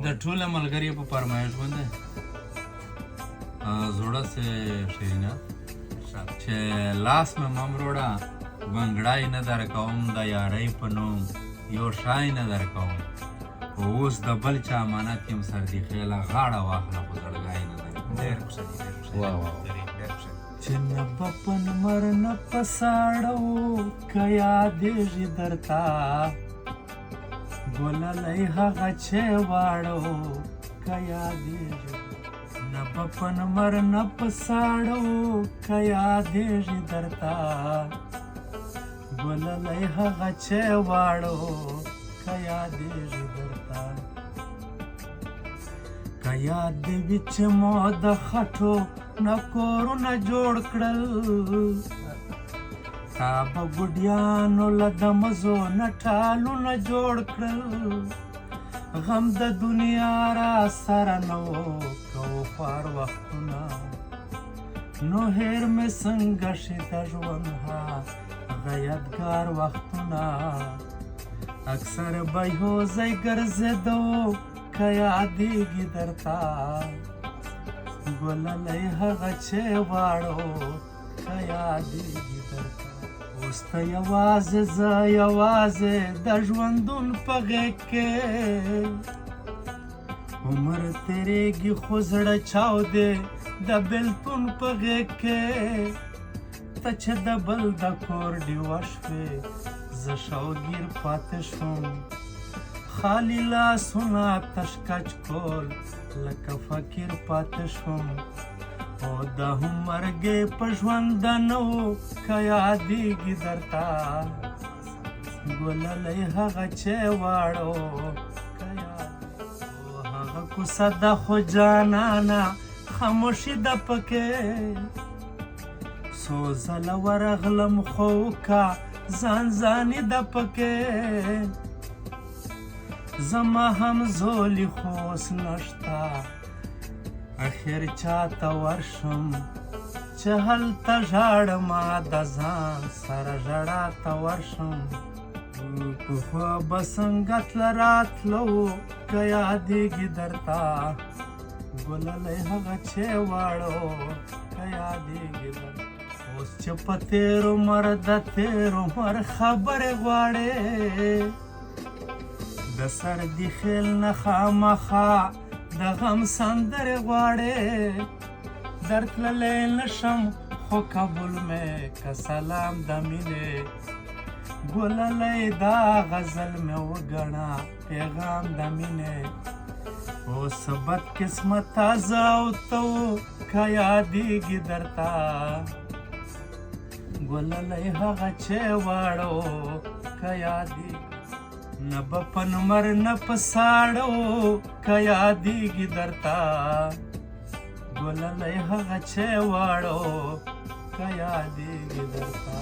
د ټوله ملګری په فرمایش باندې زوړه سه شینا چې لاس مې ممروړه ونګړای نه در کوم د یارۍ په نوم یو شای نه در کوم اوس د بل چا امانت یم سردي خیله غاړه واخله خو زړګای نه در کوم چې نه به په نمر نه په ساړو که یادېږي درته ګللی هغه چې واړو که یادېږي نه به په نمر نه په ساړو که یادېږي درته ګللی هغه چې واړو که یادېږي درته که یاد دې وي چې مو د خټو نه کورونه جوړ کړل تا به ګوډیانو له د مزو نه ټالونه جوړ کړل غم د دنیا را سره نه و که وفار وختونه نو هیر مې څنګه شي د ژوند هغه یادګار وختونه اکثر به یو ځای ګرځېدو که یادېږي درته ګللی هغه چې واړو که یادېږي درته اوس ته یوازې زه یوازې د ژوندون په غېږ کې عمر تېرېږي خو زړه چاودې د بېلتون په غېږ کې ته چې د بل د کور ډیوه شوې زه شوګیر پاتې شوم خالی لاسونه تش کچ کول لکه فقیر پاتې شوم او دا هم مرګې په ژونده نه و که یادېږي درته ګللی هغه چې واړو که یادېږي هغه کوڅه ده خو جانانه خاموشي ده پکې څو ځله ورغلم خو که ځان ځاني ده پکې زما هم زولی خو اوس نشته اخر چاته ورشم چې هلته ژاړمه د ځان سره ژړا ته ورشم پخوا به څنګه تله راتلو که یادېږي درته ګللی هغه چې واړو که یادېږي درته اوس چې په تېر عمر د تېر عمر خبرې غواړې د سردي خیل نه خامخا د غم سندرې غواړې درتللی نشم خو قبول مې که سلام د مینې ګللی دا غزل مې وګڼه پیغام د مینې اوس بد قسمته زه او ته و که یادېږي درته ګللی هغه چې واړو که یادېږي نه به په نمر نه په ساړو که یادېږي درته ګللی هغه چې واړو که یادېږي درته